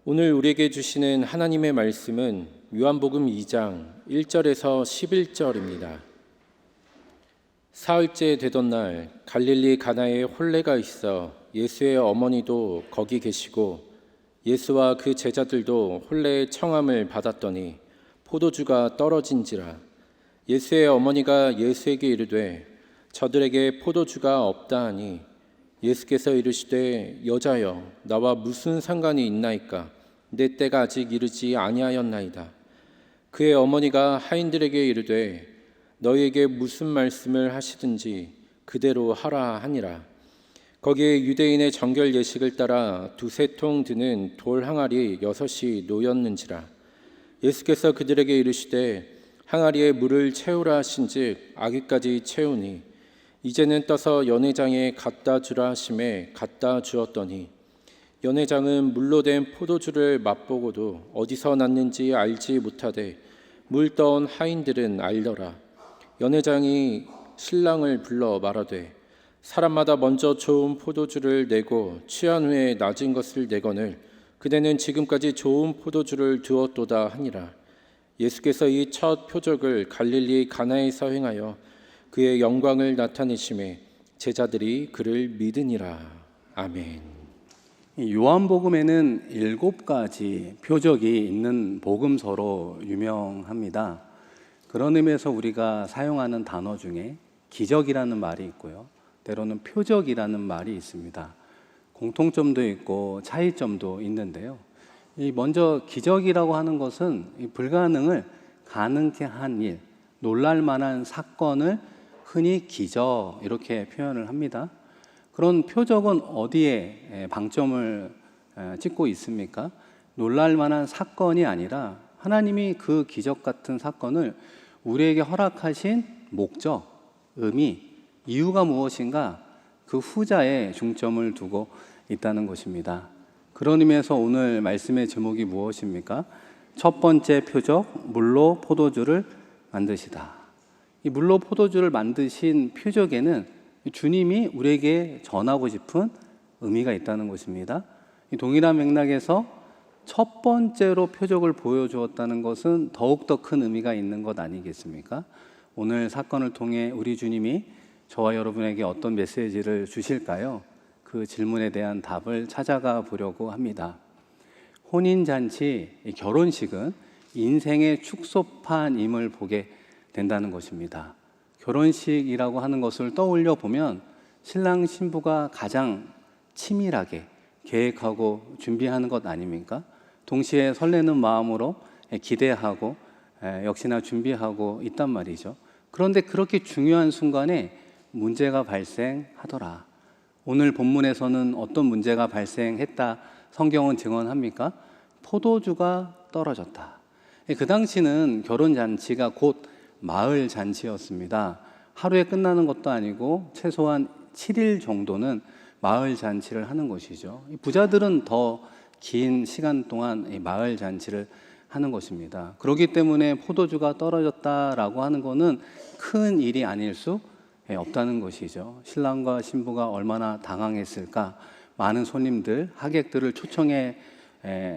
오늘 우리에게 주시는 하나님의 말씀은 요한복음 2장 1절에서 11절입니다. 사흘째 되던 날 갈릴리 가나에 혼례가 있어 예수의 어머니도 거기 계시고 예수와 그 제자들도 혼례의 청함을 받았더니 포도주가 떨어진지라. 예수의 어머니가 예수에게 이르되 저들에게 포도주가 없다 하니 예수께서 이르시되 여자여 나와 무슨 상관이 있나이까? 내 때가 아직 이르지 아니하였나이다. 그의 어머니가 하인들에게 이르되 너희에게 무슨 말씀을 하시든지 그대로 하라 하니라. 거기에 유대인의 정결 예식을 따라 두세 통 드는 돌 항아리 6이 놓였는지라. 예수께서 그들에게 이르시되 항아리에 물을 채우라 하신즉 아기까지 채우니 이제는 떠서 연회장에 갖다 주라 하심에 갖다 주었더니 연회장은 물로 된 포도주를 맛보고도 어디서 났는지 알지 못하되 물 떠온 하인들은 알더라. 연회장이 신랑을 불러 말하되 사람마다 먼저 좋은 포도주를 내고 취한 후에 낮은 것을 내거늘 그대는 지금까지 좋은 포도주를 두었도다 하니라. 예수께서 이 첫 표적을 갈릴리 가나에서 행하여 그의 영광을 나타내심에 제자들이 그를 믿으니라. 아멘. 요한복음에는 7가지 표적이 있는 복음서로 유명합니다. 그런 의미에서 우리가 사용하는 단어 중에 기적이라는 말이 있고요, 때로는 표적이라는 말이 있습니다. 공통점도 있고 차이점도 있는데요. 먼저 기적이라고 하는 것은 불가능을 가능케 한 일, 놀랄 만한 사건을 흔히 기적 이렇게 표현을 합니다. 그런 표적은 어디에 방점을 찍고 있습니까? 놀랄 만한 사건이 아니라 하나님이 그 기적 같은 사건을 우리에게 허락하신 목적, 의미, 이유가 무엇인가, 그 후자에 중점을 두고 있다는 것입니다. 그런 의미에서 오늘 말씀의 제목이 무엇입니까? 첫 번째 표적, 물로 포도주를 만드시다. 이 물로 포도주를 만드신 표적에는 주님이 우리에게 전하고 싶은 의미가 있다는 것입니다. 이 동일한 맥락에서 첫 번째로 표적을 보여주었다는 것은 더욱더 큰 의미가 있는 것 아니겠습니까? 오늘 사건을 통해 우리 주님이 저와 여러분에게 어떤 메시지를 주실까요? 그 질문에 대한 답을 찾아가 보려고 합니다. 혼인잔치, 결혼식은 인생의 축소판임을 보게 된다는 것입니다. 결혼식이라고 하는 것을 떠올려 보면 신랑 신부가 가장 치밀하게 계획하고 준비하는 것 아닙니까? 동시에 설레는 마음으로 기대하고 역시나 준비하고 있단 말이죠. 그런데 그렇게 중요한 순간에 문제가 발생하더라. 오늘 본문에서는 어떤 문제가 발생했다 성경은 증언합니까? 포도주가 떨어졌다. 그 당시는 결혼잔치가 곧 마을 잔치였습니다. 하루에 끝나는 것도 아니고 최소한 7일 정도는 마을 잔치를 하는 것이죠. 부자들은 더 긴 시간 동안 마을 잔치를 하는 것입니다. 그렇기 때문에 포도주가 떨어졌다라고 하는 것은 큰 일이 아닐 수 없다는 것이죠. 신랑과 신부가 얼마나 당황했을까. 많은 손님들, 하객들을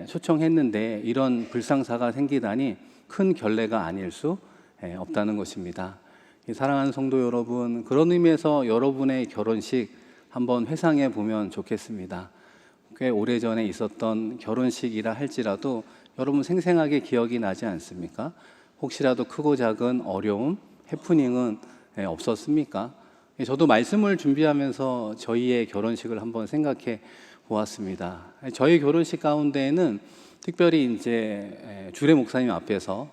초청했는데 이런 불상사가 생기다니 큰 결례가 아닐 수 없다는 것입니다. 사랑하는 성도 여러분, 그런 의미에서 여러분의 결혼식 한번 회상해 보면 좋겠습니다. 꽤 오래전에 있었던 결혼식이라 할지라도 여러분 생생하게 기억이 나지 않습니까? 혹시라도 크고 작은 어려움, 해프닝은 없었습니까? 저도 말씀을 준비하면서 저희의 결혼식을 한번 생각해 보았습니다. 저희 결혼식 가운데에는 특별히 이제 주례 목사님 앞에서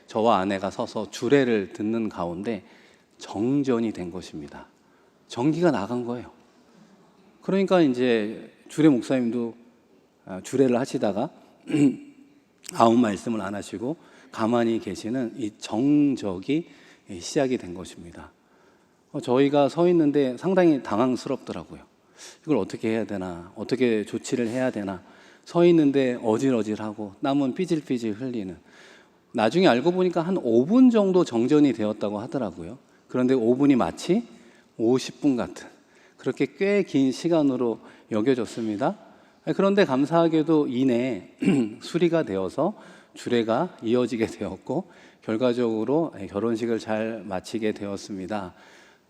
저와 아내가 서서 주례를 듣는 가운데 정전이 된 것입니다. 전기가 나간 거예요. 그러니까 이제 주례 목사님도 주례를 하시다가 아무 말씀을 안 하시고 가만히 계시는 이 정적이 시작이 된 것입니다. 저희가 서 있는데 상당히 당황스럽더라고요. 이걸 어떻게 해야 되나, 어떻게 조치를 해야 되나. 서 있는데 어질어질하고 땀은 삐질삐질 흘리는. 나중에 알고 보니까 한 5분 정도 정전이 되었다고 하더라고요. 그런데 5분이 마치 50분 같은, 그렇게 꽤 긴 시간으로 여겨졌습니다. 그런데 감사하게도 이내 수리가 되어서 주례가 이어지게 되었고 결과적으로 결혼식을 잘 마치게 되었습니다.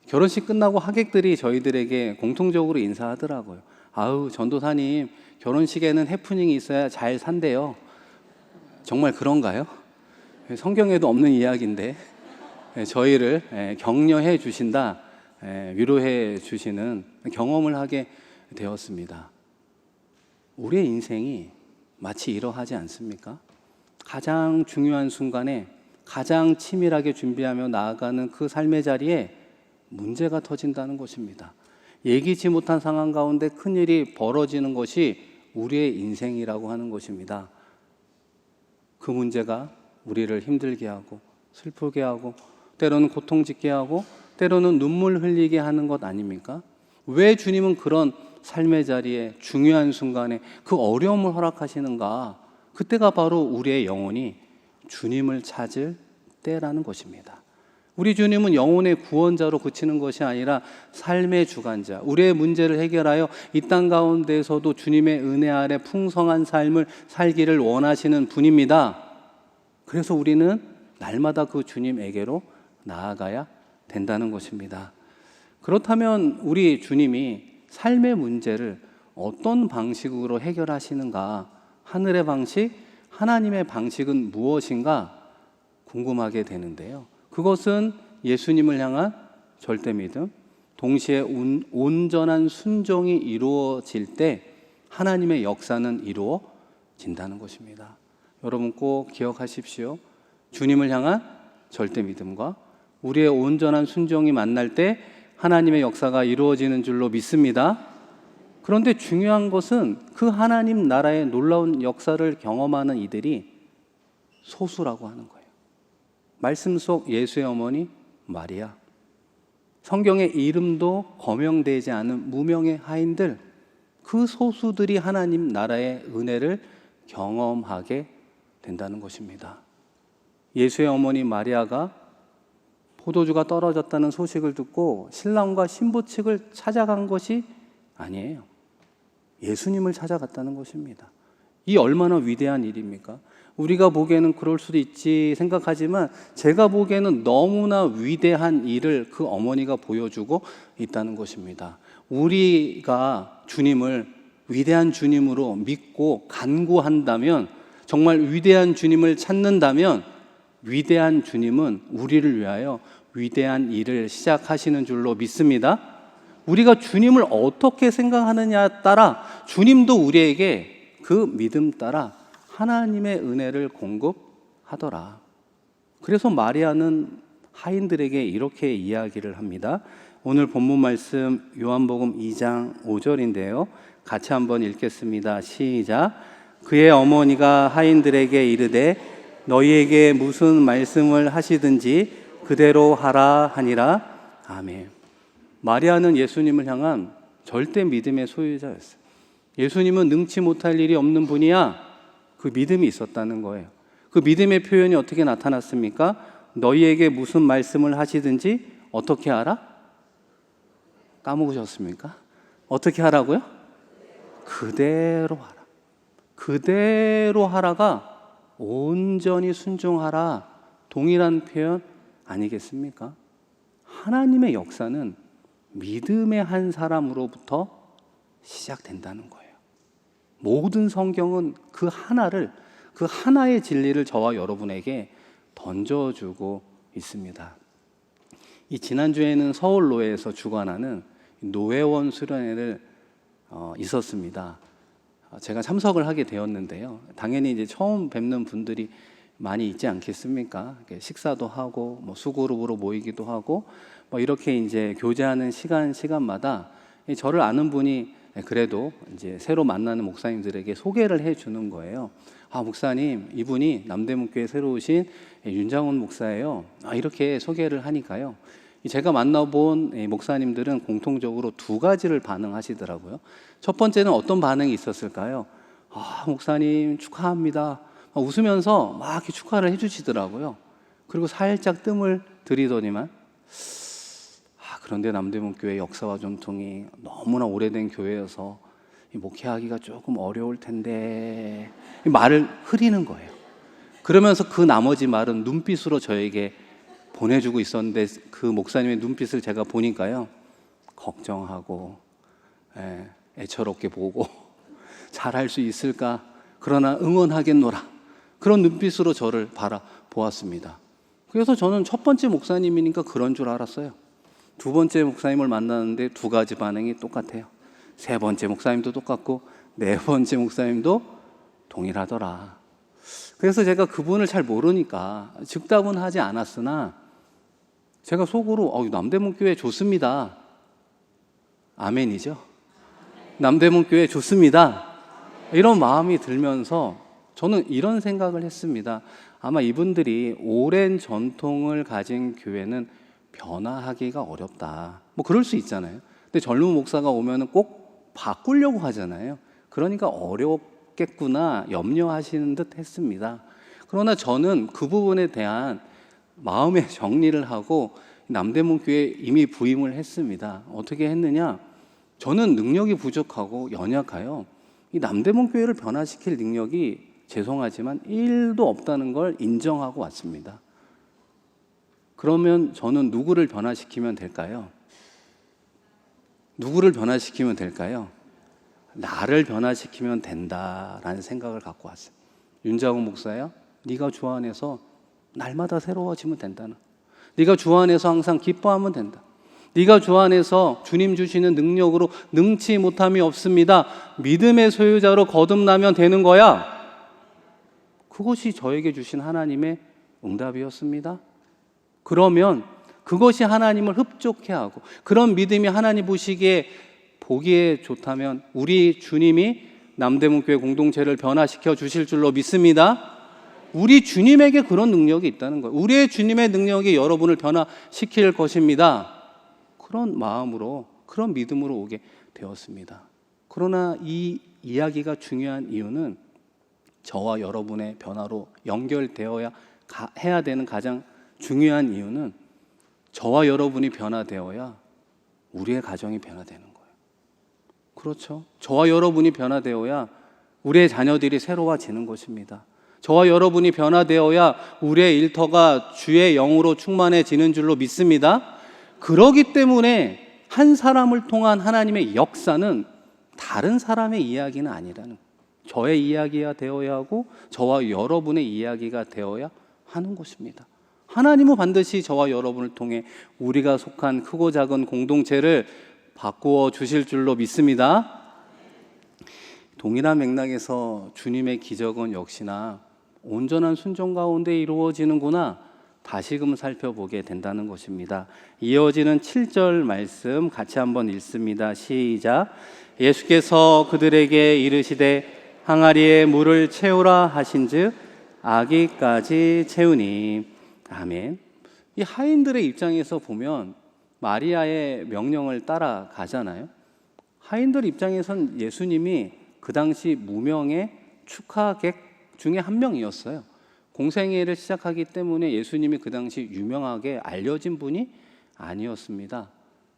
결혼식 끝나고 하객들이 저희들에게 공통적으로 인사하더라고요. 아우, 전도사님, 결혼식에는 해프닝이 있어야 잘 산대요. 정말 그런가요? 성경에도 없는 이야기인데 저희를 격려해 주신다, 위로해 주시는 경험을 하게 되었습니다. 우리의 인생이 마치 이러하지 않습니까? 가장 중요한 순간에 가장 치밀하게 준비하며 나아가는 그 삶의 자리에 문제가 터진다는 것입니다. 예기치 못한 상황 가운데 큰일이 벌어지는 것이 우리의 인생이라고 하는 것입니다. 그 문제가 우리를 힘들게 하고 슬프게 하고 때로는 고통짓게 하고 때로는 눈물 흘리게 하는 것 아닙니까? 왜 주님은 그런 삶의 자리에 중요한 순간에 그 어려움을 허락하시는가? 그때가 바로 우리의 영혼이 주님을 찾을 때라는 것입니다. 우리 주님은 영혼의 구원자로 그치는 것이 아니라 삶의 주관자, 우리의 문제를 해결하여 이 땅 가운데에서도 주님의 은혜 아래 풍성한 삶을 살기를 원하시는 분입니다. 그래서 우리는 날마다 그 주님에게로 나아가야 된다는 것입니다. 그렇다면 우리 주님이 삶의 문제를 어떤 방식으로 해결하시는가? 하늘의 방식, 하나님의 방식은 무엇인가 궁금하게 되는데요. 그것은 예수님을 향한 절대 믿음, 동시에 온전한 순종이 이루어질 때 하나님의 역사는 이루어진다는 것입니다. 여러분 꼭 기억하십시오. 주님을 향한 절대 믿음과 우리의 온전한 순종이 만날 때 하나님의 역사가 이루어지는 줄로 믿습니다. 그런데 중요한 것은 그 하나님 나라의 놀라운 역사를 경험하는 이들이 소수라고 하는 거예요. 말씀 속 예수의 어머니 마리아, 성경의 이름도 거명되지 않은 무명의 하인들, 그 소수들이 하나님 나라의 은혜를 경험하게 된다는 것입니다. 예수의 어머니 마리아가 포도주가 떨어졌다는 소식을 듣고 신랑과 신부 측을 찾아간 것이 아니에요. 예수님을 찾아갔다는 것입니다. 이 얼마나 위대한 일입니까? 우리가 보기에는 그럴 수도 있지 생각하지만 제가 보기에는 너무나 위대한 일을 그 어머니가 보여주고 있다는 것입니다. 우리가 주님을 위대한 주님으로 믿고 간구한다면, 정말 위대한 주님을 찾는다면 위대한 주님은 우리를 위하여 위대한 일을 시작하시는 줄로 믿습니다. 우리가 주님을 어떻게 생각하느냐에 따라 주님도 우리에게 그 믿음 따라 하나님의 은혜를 공급하더라. 그래서 마리아는 하인들에게 이렇게 이야기를 합니다. 오늘 본문 말씀 요한복음 2장 5절인데요. 같이 한번 읽겠습니다. 시작. 그의 어머니가 하인들에게 이르되 너희에게 무슨 말씀을 하시든지 그대로 하라 하니라. 아멘. 마리아는 예수님을 향한 절대 믿음의 소유자였어요. 예수님은 능치 못할 일이 없는 분이야. 그 믿음이 있었다는 거예요. 그 믿음의 표현이 어떻게 나타났습니까? 너희에게 무슨 말씀을 하시든지 어떻게 하라? 까먹으셨습니까? 어떻게 하라고요? 그대로 하라. 그대로 하라가 온전히 순종하라, 동일한 표현 아니겠습니까? 하나님의 역사는 믿음의 한 사람으로부터 시작된다는 거예요. 모든 성경은 그 하나를, 그 하나의 진리를 저와 여러분에게 던져주고 있습니다. 이 지난주에는 서울노회에서 주관하는 노회원 수련회를 있었습니다. 제가 참석을 하게 되었는데요. 당연히 이제 처음 뵙는 분들이 많이 있지 않겠습니까? 식사도 하고 수그룹으로 모이기도 하고 이렇게 이제 교제하는 시간마다 저를 아는 분이 그래도 이제 새로 만나는 목사님들에게 소개를 해주는 거예요. 아, 목사님, 이분이 남대문교회 새로 오신 윤장훈 목사예요. 이렇게 소개를 하니까요. 제가 만나본 목사님들은 공통적으로 두 가지를 반응하시더라고요. 첫 번째는 어떤 반응이 있었을까요? 아, 목사님 축하합니다. 웃으면서 막 이렇게 축하를 해주시더라고요. 그리고 살짝 뜸을 들이더니만, 그런데 남대문교회 역사와 전통이 너무나 오래된 교회여서 목회하기가 조금 어려울 텐데 말을 흐리는 거예요. 그러면서 그 나머지 말은 눈빛으로 저에게 보내주고 있었는데 그 목사님의 눈빛을 제가 보니까요, 걱정하고 애처롭게 보고 잘할 수 있을까, 그러나 응원하겠노라, 그런 눈빛으로 저를 바라보았습니다. 그래서 저는 첫 번째 목사님이니까 그런 줄 알았어요. 두 번째 목사님을 만났는데 두 가지 반응이 똑같아요. 세 번째 목사님도 똑같고 네 번째 목사님도 동일하더라. 그래서 제가 그분을 잘 모르니까 즉답은 하지 않았으나 제가 속으로 남대문교회 좋습니다. 아멘이죠. 남대문교회 좋습니다. 이런 마음이 들면서 저는 이런 생각을 했습니다. 아마 이분들이 오랜 전통을 가진 교회는 변화하기가 어렵다. 뭐 그럴 수 있잖아요. 근데 젊은 목사가 오면은 꼭 바꾸려고 하잖아요. 그러니까 어렵겠구나 염려하시는 듯 했습니다. 그러나 저는 그 부분에 대한 마음의 정리를 하고 남대문교회에 이미 부임을 했습니다. 어떻게 했느냐? 저는 능력이 부족하고 연약하여 이 남대문교회를 변화시킬 능력이 죄송하지만 1도 없다는 걸 인정하고 왔습니다. 그러면 저는 누구를 변화시키면 될까요? 누구를 변화시키면 될까요? 나를 변화시키면 된다라는 생각을 갖고 왔어요. 윤자호 목사야, 네가 주 안에서 날마다 새로워지면 된다는, 네가 주 안에서 항상 기뻐하면 된다. 네가 주 안에서 주님 주시는 능력으로 능치 못함이 없습니다. 믿음의 소유자로 거듭나면 되는 거야. 그것이 저에게 주신 하나님의 응답이었습니다. 그러면 그것이 하나님을 흡족해 하고 그런 믿음이 하나님 보시기에 보기에 좋다면 우리 주님이 남대문교회 공동체를 변화시켜 주실 줄로 믿습니다. 우리 주님에게 그런 능력이 있다는 거예요. 우리의 주님의 능력이 여러분을 변화시킬 것입니다. 그런 마음으로, 그런 믿음으로 오게 되었습니다. 그러나 이 이야기가 중요한 이유는 저와 여러분의 변화로 연결되어야 해야 되는 가장 중요한 이유는 저와 여러분이 변화되어야 우리의 가정이 변화되는 거예요. 그렇죠? 저와 여러분이 변화되어야 우리의 자녀들이 새로워지는 것입니다. 저와 여러분이 변화되어야 우리의 일터가 주의 영으로 충만해지는 줄로 믿습니다. 그러기 때문에 한 사람을 통한 하나님의 역사는 다른 사람의 이야기는 아니라는, 저의 이야기가 되어야 하고 저와 여러분의 이야기가 되어야 하는 것입니다. 하나님은 반드시 저와 여러분을 통해 우리가 속한 크고 작은 공동체를 바꾸어 주실 줄로 믿습니다. 동일한 맥락에서 주님의 기적은 역시나 온전한 순종 가운데 이루어지는구나 다시금 살펴보게 된다는 것입니다. 이어지는 7절 말씀 같이 한번 읽습니다. 시작. 예수께서 그들에게 이르시되 항아리에 물을 채우라 하신즉 아기까지 채우니. 아멘. 이 하인들의 입장에서 보면 마리아의 명령을 따라가잖아요. 하인들 입장에선 예수님이 그 당시 무명의 축하객 중에 한 명이었어요. 공생애를 시작하기 때문에 예수님이 그 당시 유명하게 알려진 분이 아니었습니다.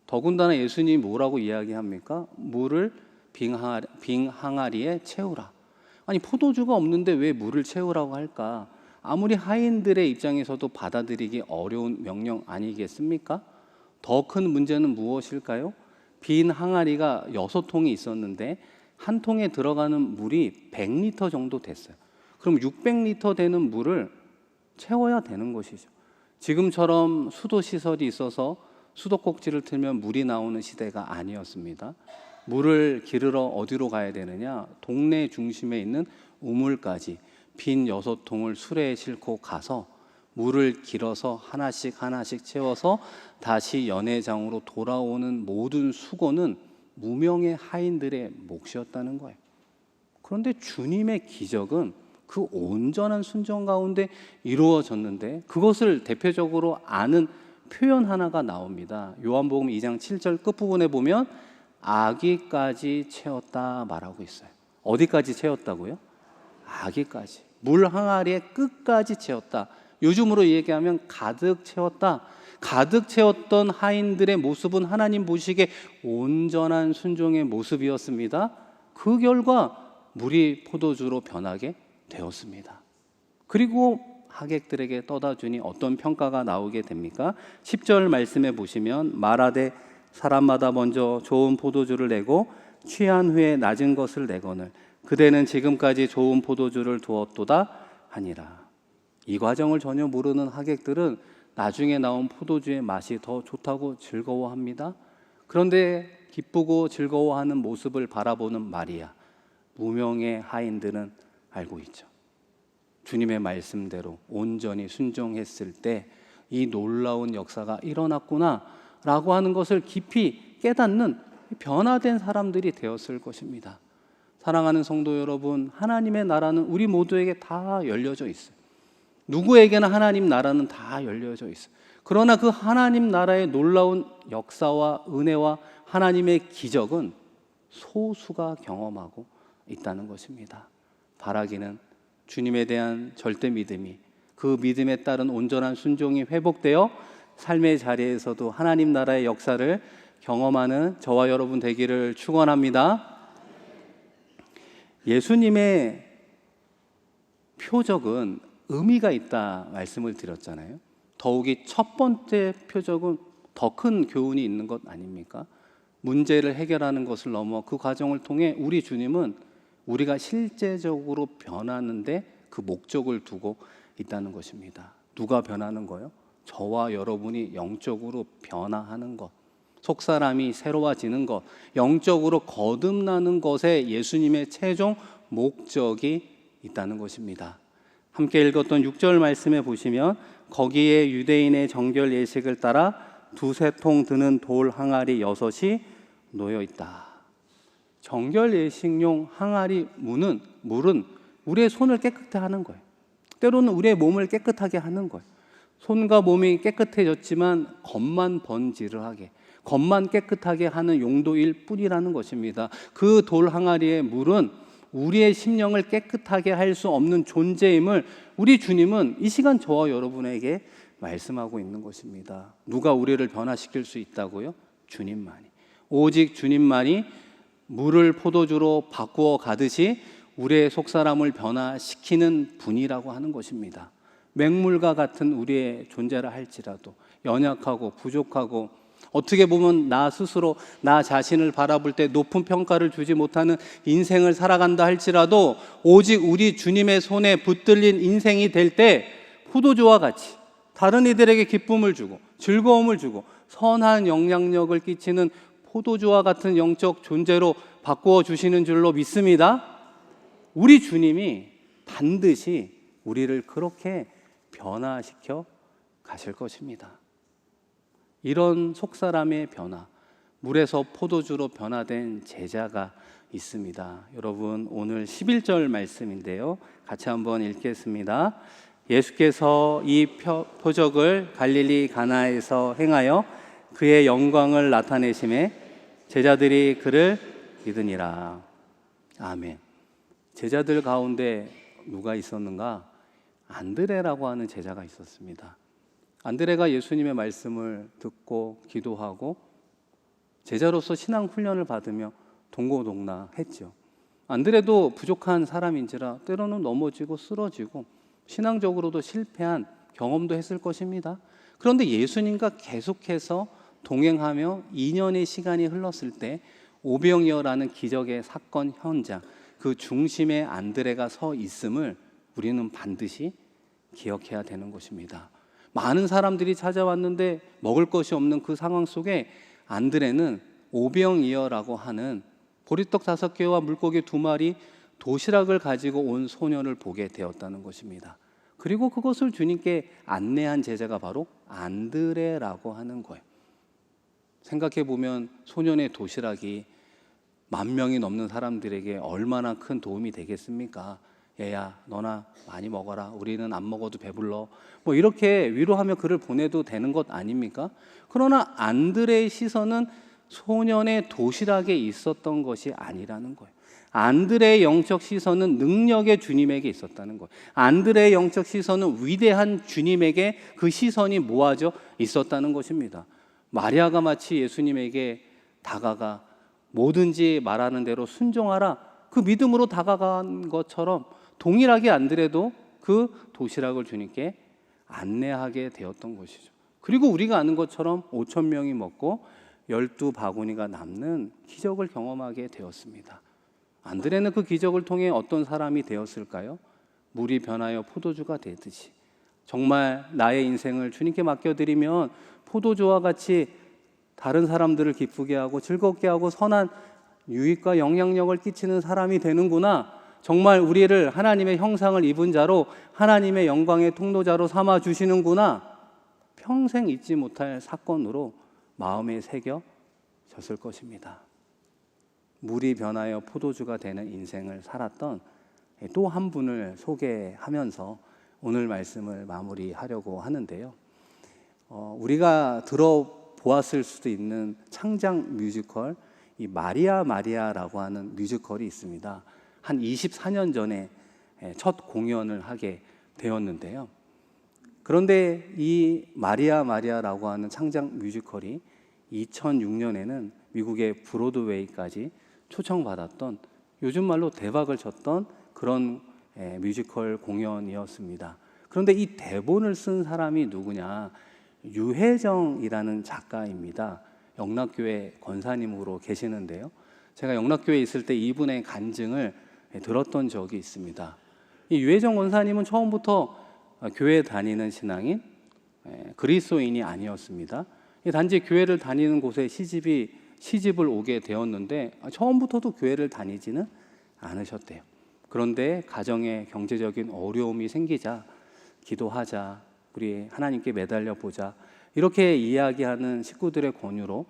더군다나 예수님이 뭐라고 이야기합니까? 물을 빈 항아리에 채우라. 아니, 포도주가 없는데 왜 물을 채우라고 할까? 아무리 하인들의 입장에서도 받아들이기 어려운 명령 아니겠습니까? 더 큰 문제는 무엇일까요? 빈 항아리가 6통이 있었는데 한 통에 들어가는 물이 100리터 정도 됐어요. 그럼 600리터 되는 물을 채워야 되는 것이죠. 지금처럼 수도 시설이 있어서 수도꼭지를 틀면 물이 나오는 시대가 아니었습니다. 물을 기르러 어디로 가야 되느냐? 동네 중심에 있는 우물까지 빈 6통을 수레에 싣고 가서 물을 길어서 하나씩 채워서 다시 연회장으로 돌아오는 모든 수고는 무명의 하인들의 몫이었다는 거예요. 그런데 주님의 기적은 그 온전한 순종 가운데 이루어졌는데 그것을 대표적으로 아는 표현 하나가 나옵니다. 요한복음 2장 7절 끝부분에 보면 아기까지 채웠다 말하고 있어요. 어디까지 채웠다고요? 아기까지. 물 항아리에 끝까지 채웠다. 요즘으로 얘기하면 가득 채웠다. 가득 채웠던 하인들의 모습은 하나님 보시기에 온전한 순종의 모습이었습니다. 그 결과 물이 포도주로 변하게 되었습니다. 그리고 하객들에게 떠다 주니 어떤 평가가 나오게 됩니까? 10절 말씀에 보시면 말하되 사람마다 먼저 좋은 포도주를 내고 취한 후에 낮은 것을 내거늘 그대는 지금까지 좋은 포도주를 두었도다 하니라. 이 과정을 전혀 모르는 하객들은 나중에 나온 포도주의 맛이 더 좋다고 즐거워합니다. 그런데 기쁘고 즐거워하는 모습을 바라보는 마리아, 무명의 하인들은 알고 있죠. 주님의 말씀대로 온전히 순종했을 때 이 놀라운 역사가 일어났구나 라고 하는 것을 깊이 깨닫는 변화된 사람들이 되었을 것입니다. 사랑하는 성도 여러분, 하나님의 나라는 우리 모두에게 다 열려져 있어요. 누구에게나 하나님 나라는 다 열려져 있어요. 그러나 그 하나님 나라의 놀라운 역사와 은혜와 하나님의 기적은 소수가 경험하고 있다는 것입니다. 바라기는 주님에 대한 절대 믿음이, 그 믿음에 따른 온전한 순종이 회복되어 삶의 자리에서도 하나님 나라의 역사를 경험하는 저와 여러분 되기를 축원합니다. 예수님의 표적은 의미가 있다 말씀을 드렸잖아요. 더욱이 첫 번째 표적은 더 큰 교훈이 있는 것 아닙니까? 문제를 해결하는 것을 넘어 그 과정을 통해 우리 주님은 우리가 실제적으로 변하는데 그 목적을 두고 있다는 것입니다. 누가 변하는 거요? 저와 여러분이 영적으로 변화하는 것, 속사람이 새로워지는 것, 영적으로 거듭나는 것에 예수님의 최종 목적이 있다는 것입니다. 함께 읽었던 6절 말씀에 보시면 거기에 유대인의 정결 예식을 따라 두세 통 드는 돌 항아리 6이 놓여 있다. 정결 예식용 항아리 물은 우리의 손을 깨끗하게 하는 거예요. 때로는 우리의 몸을 깨끗하게 하는 거예요. 손과 몸이 깨끗해졌지만 겉만 번지르하게, 겉만 깨끗하게 하는 용도일 뿐이라는 것입니다. 그 돌 항아리의 물은 우리의 심령을 깨끗하게 할 수 없는 존재임을 우리 주님은 이 시간 저와 여러분에게 말씀하고 있는 것입니다. 누가 우리를 변화시킬 수 있다고요? 주님만이. 오직 주님만이 물을 포도주로 바꾸어 가듯이 우리의 속사람을 변화시키는 분이라고 하는 것입니다. 맹물과 같은 우리의 존재라 할지라도 연약하고 부족하고 어떻게 보면 나 스스로 나 자신을 바라볼 때 높은 평가를 주지 못하는 인생을 살아간다 할지라도 오직 우리 주님의 손에 붙들린 인생이 될 때 포도주와 같이 다른 이들에게 기쁨을 주고 즐거움을 주고 선한 영향력을 끼치는 포도주와 같은 영적 존재로 바꾸어 주시는 줄로 믿습니다. 우리 주님이 반드시 우리를 그렇게 변화시켜 가실 것입니다. 이런 속사람의 변화, 물에서 포도주로 변화된 제자가 있습니다. 여러분, 오늘 11절 말씀인데요. 같이 한번 읽겠습니다. 예수께서 이 표적을 갈릴리 가나에서 행하여 그의 영광을 나타내심에 제자들이 그를 믿으니라. 아멘. 제자들 가운데 누가 있었는가? 안드레라고 하는 제자가 있었습니다. 안드레가 예수님의 말씀을 듣고 기도하고 제자로서 신앙 훈련을 받으며 동고동락했죠. 안드레도 부족한 사람인지라 때로는 넘어지고 쓰러지고 신앙적으로도 실패한 경험도 했을 것입니다. 그런데 예수님과 계속해서 동행하며 2년의 시간이 흘렀을 때 오병이어라는 기적의 사건 현장, 그 중심에 안드레가 서 있음을 우리는 반드시 기억해야 되는 것입니다. 많은 사람들이 찾아왔는데 먹을 것이 없는 그 상황 속에 안드레는 오병이어라고 하는 보리떡 5개와 물고기 2마리 도시락을 가지고 온 소년을 보게 되었다는 것입니다. 그리고 그것을 주님께 안내한 제자가 바로 안드레라고 하는 거예요. 생각해 보면 소년의 도시락이 10,000명이 넘는 사람들에게 얼마나 큰 도움이 되겠습니까? 얘야, 너나 많이 먹어라. 우리는 안 먹어도 배불러. 뭐 이렇게 위로하며 그를 보내도 되는 것 아닙니까? 그러나 안드레의 시선은 소년의 도시락에 있었던 것이 아니라는 거예요. 안드레의 영적 시선은 능력의 주님에게 있었다는 거예요. 안드레의 영적 시선은 위대한 주님에게 그 시선이 모아져 있었다는 것입니다. 마리아가 마치 예수님에게 다가가 뭐든지 말하는 대로 순종하라 그 믿음으로 다가간 것처럼 동일하게 안드레도 그 도시락을 주님께 안내하게 되었던 것이죠. 그리고 우리가 아는 것처럼 5천 명이 먹고 12바구니가 남는 기적을 경험하게 되었습니다. 안드레는 그 기적을 통해 어떤 사람이 되었을까요? 물이 변하여 포도주가 되듯이 정말 나의 인생을 주님께 맡겨드리면 포도주와 같이 다른 사람들을 기쁘게 하고 즐겁게 하고 선한 유익과 영향력을 끼치는 사람이 되는구나. 정말 우리를 하나님의 형상을 입은 자로 하나님의 영광의 통로자로 삼아 주시는구나. 평생 잊지 못할 사건으로 마음에 새겨졌을 것입니다. 물이 변하여 포도주가 되는 인생을 살았던 또 한 분을 소개하면서 오늘 말씀을 마무리하려고 하는데요. 우리가 들어보았을 수도 있는 창작 뮤지컬 이 마리아라고 하는 뮤지컬이 있습니다. 한 24년 전에 첫 공연을 하게 되었는데요. 그런데 이 마리아라고 하는 창작 뮤지컬이 2006년에는 미국의 브로드웨이까지 초청받았던 요즘 말로 대박을 쳤던 그런 뮤지컬 공연이었습니다. 그런데 이 대본을 쓴 사람이 누구냐? 유혜정이라는 작가입니다. 영락교회 권사님으로 계시는데요. 제가 영락교회에 있을 때 이분의 간증을 들었던 적이 있습니다. 이 유혜정 권사님은 처음부터 교회 다니는 신앙인, 그리스도인이 아니었습니다. 단지 교회를 다니는 곳에 시집을 오게 되었는데 처음부터도 교회를 다니지는 않으셨대요. 그런데 가정에 경제적인 어려움이 생기자 기도하자, 우리 하나님께 매달려 보자 이렇게 이야기하는 식구들의 권유로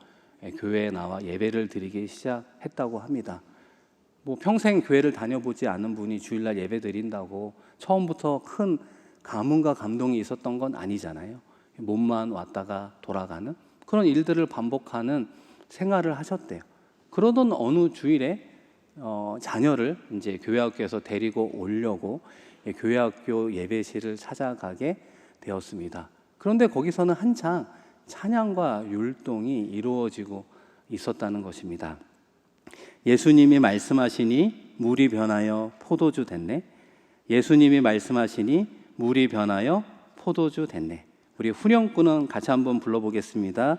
교회에 나와 예배를 드리기 시작했다고 합니다. 평생 교회를 다녀보지 않은 분이 주일날 예배 드린다고 처음부터 큰 가문과 감동이 있었던 건 아니잖아요. 몸만 왔다가 돌아가는 그런 일들을 반복하는 생활을 하셨대요. 그러던 어느 주일에 자녀를 이제 교회학교에서 데리고 오려고 교회학교 예배실을 찾아가게 되었습니다. 그런데 거기서는 한창 찬양과 율동이 이루어지고 있었다는 것입니다. 예수님이 말씀하시니 물이 변하여 포도주 됐네. 예수님이 말씀하시니 물이 변하여 포도주 됐네. 우리 후렴구는 같이 한번 불러보겠습니다.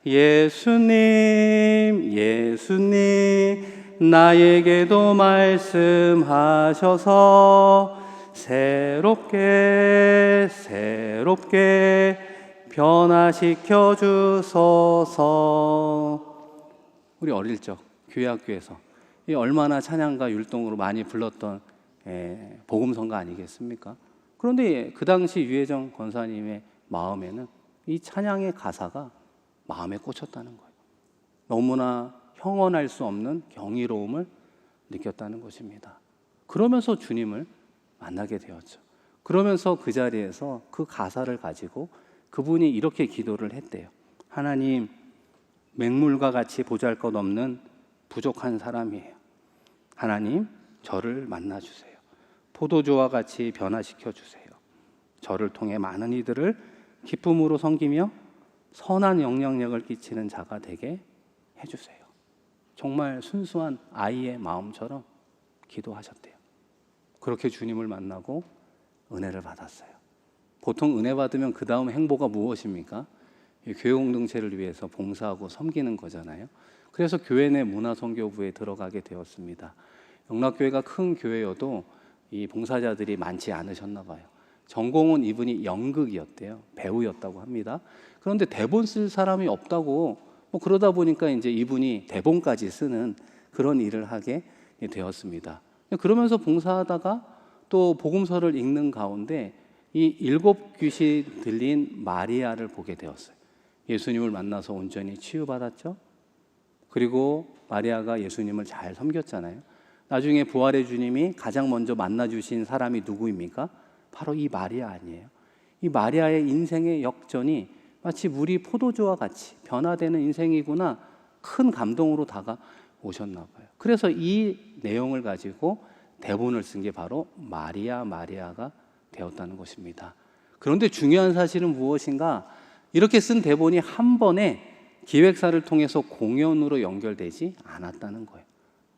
예수님, 예수님, 나에게도 말씀하셔서 새롭게 변화시켜 주소서. 우리 어릴 적 교회학교에서 얼마나 찬양과 율동으로 많이 불렀던 복음성가 아니겠습니까? 그런데 그 당시 유혜정 권사님의 마음에는 이 찬양의 가사가 마음에 꽂혔다는 거예요. 너무나 형언할 수 없는 경이로움을 느꼈다는 것입니다. 그러면서 주님을 만나게 되었죠. 그러면서 그 자리에서 그 가사를 가지고 그분이 이렇게 기도를 했대요. 하나님, 맹물과 같이 보잘것없는 부족한 사람이에요. 하나님, 저를 만나주세요. 포도주와 같이 변화시켜 주세요. 저를 통해 많은 이들을 기쁨으로 섬기며 선한 영향력을 끼치는 자가 되게 해주세요. 정말 순수한 아이의 마음처럼 기도하셨대요. 그렇게 주님을 만나고 은혜를 받았어요. 보통 은혜 받으면 그 다음 행보가 무엇입니까? 교회 공동체를 위해서 봉사하고 섬기는 거잖아요. 그래서 교회 내 문화선교부에 들어가게 되었습니다. 영락교회가 큰 교회여도 이 봉사자들이 많지 않으셨나 봐요. 전공은 이분이 연극이었대요. 배우였다고 합니다. 그런데 대본 쓸 사람이 없다고 그러다 보니까 이제 이분이 대본까지 쓰는 그런 일을 하게 되었습니다. 그러면서 봉사하다가 또 복음서를 읽는 가운데 이 7귀신 들린 마리아를 보게 되었어요. 예수님을 만나서 온전히 치유받았죠. 그리고 마리아가 예수님을 잘 섬겼잖아요. 나중에 부활의 주님이 가장 먼저 만나주신 사람이 누구입니까? 바로 이 마리아 아니에요. 이 마리아의 인생의 역전이 마치 물이 포도주와 같이 변화되는 인생이구나, 큰 감동으로 다가오셨나 봐요. 그래서 이 내용을 가지고 대본을 쓴 게 바로 마리아가 되었다는 것입니다. 그런데 중요한 사실은 무엇인가? 이렇게 쓴 대본이 한 번에 기획사를 통해서 공연으로 연결되지 않았다는 거예요.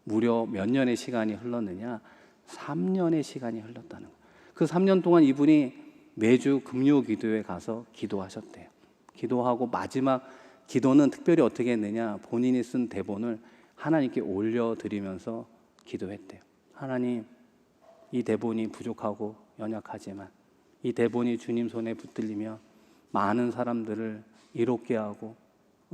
무려 몇 년의 시간이 흘렀느냐? 3년의 시간이 흘렀다는 거예요. 그 3년 동안 이분이 매주 금요 기도에 가서 기도하셨대요. 기도하고 마지막 기도는 특별히 어떻게 했느냐? 본인이 쓴 대본을 하나님께 올려드리면서 기도했대요. 하나님, 이 대본이 부족하고 연약하지만 이 대본이 주님 손에 붙들리면 많은 사람들을 이롭게 하고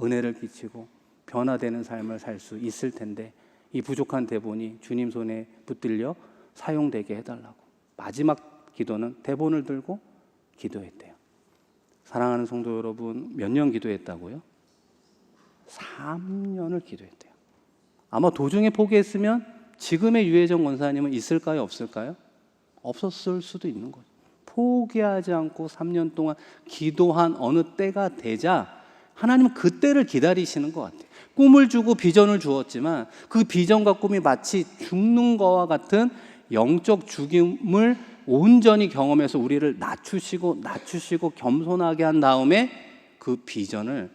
은혜를 끼치고 변화되는 삶을 살 수 있을 텐데 이 부족한 대본이 주님 손에 붙들려 사용되게 해달라고. 마지막 기도는 대본을 들고 기도했대요. 사랑하는 성도 여러분, 몇 년 기도했다고요? 3년을 기도했대요. 아마 도중에 포기했으면 지금의 유혜정 권사님은 있을까요? 없을까요? 없었을 수도 있는 거죠. 포기하지 않고 3년 동안 기도한 어느 때가 되자 하나님은 그 때를 기다리시는 것 같아요. 꿈을 주고 비전을 주었지만 그 비전과 꿈이 마치 죽는 것과 같은 영적 죽임을 온전히 경험해서 우리를 낮추시고 겸손하게 한 다음에 그 비전을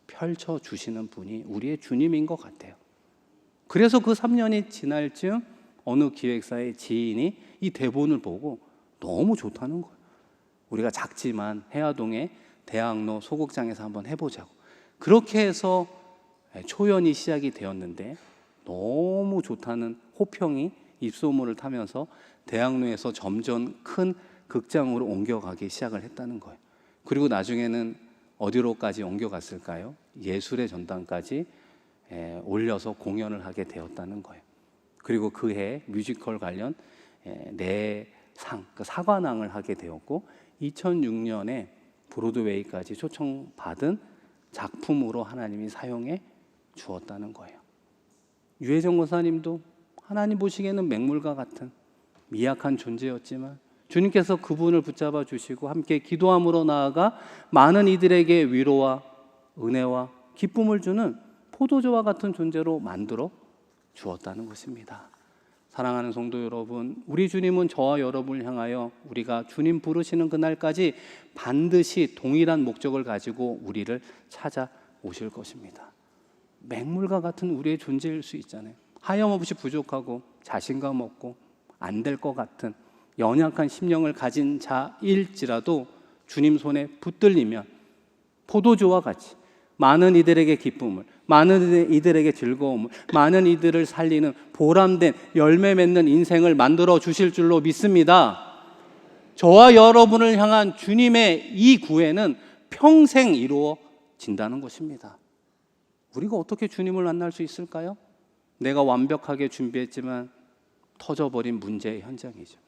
펼쳐주시는 분이 우리의 주님인 것 같아요. 그래서 그 3년이 지날 즈음 어느 기획사의 지인이 이 대본을 보고 너무 좋다는 거예요. 우리가 작지만 해화동의 대학로 소극장에서 한번 해보자고. 그렇게 해서 초연이 시작이 되었는데 너무 좋다는 호평이 입소문을 타면서 대학로에서 점점 큰 극장으로 옮겨가기 시작을 했다는 거예요. 그리고 나중에는 어디로까지 옮겨갔을까요? 예술의 전당까지 올려서 공연을 하게 되었다는 거예요. 그리고 그해 뮤지컬 관련 상, 그 사관왕을 하게 되었고 2006년에 브로드웨이까지 초청받은 작품으로 하나님이 사용해 주었다는 거예요. 유혜정 권사님도 하나님 보시기에는 맹물과 같은 미약한 존재였지만 주님께서 그분을 붙잡아 주시고 함께 기도함으로 나아가 많은 이들에게 위로와 은혜와 기쁨을 주는 포도주와 같은 존재로 만들어 주었다는 것입니다. 사랑하는 성도 여러분, 우리 주님은 저와 여러분을 향하여 우리가 주님 부르시는 그날까지 반드시 동일한 목적을 가지고 우리를 찾아오실 것입니다. 맹물과 같은 우리의 존재일 수 있잖아요. 하염없이 부족하고 자신감 없고 안 될 것 같은 연약한 심령을 가진 자일지라도 주님 손에 붙들리면 포도주와 같이 많은 이들에게 기쁨을, 많은 이들에게 즐거움을, 많은 이들을 살리는 보람된 열매 맺는 인생을 만들어 주실 줄로 믿습니다. 저와 여러분을 향한 주님의 이 구애는 평생 이루어진다는 것입니다. 우리가 어떻게 주님을 만날 수 있을까요? 내가 완벽하게 준비했지만 터져버린 문제의 현장이죠.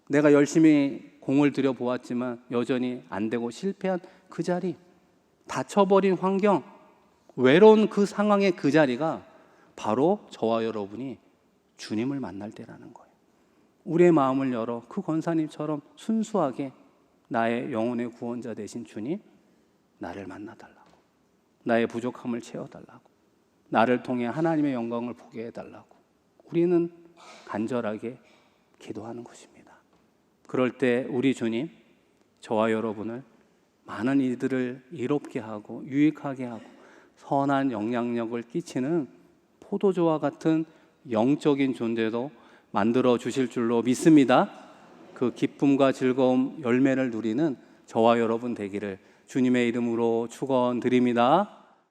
내가 열심히 공을 들여보았지만 여전히 안 되고 실패한 그 자리, 닫혀버린 환경, 외로운 그 상황의 그 자리가 바로 저와 여러분이 주님을 만날 때라는 거예요. 우리의 마음을 열어 그 권사님처럼 순수하게 나의 영혼의 구원자 되신 주님, 나를 만나달라고, 나의 부족함을 채워달라고, 나를 통해 하나님의 영광을 보게 해달라고 우리는 간절하게 기도하는 것입니다. 그럴 때 우리 주님, 저와 여러분을 많은 이들을 이롭게 하고 유익하게 하고 선한 영향력을 끼치는 포도주와 같은 영적인 존재도 만들어 주실 줄로 믿습니다. 그 기쁨과 즐거움, 열매를 누리는 저와 여러분 되기를 주님의 이름으로 축원드립니다.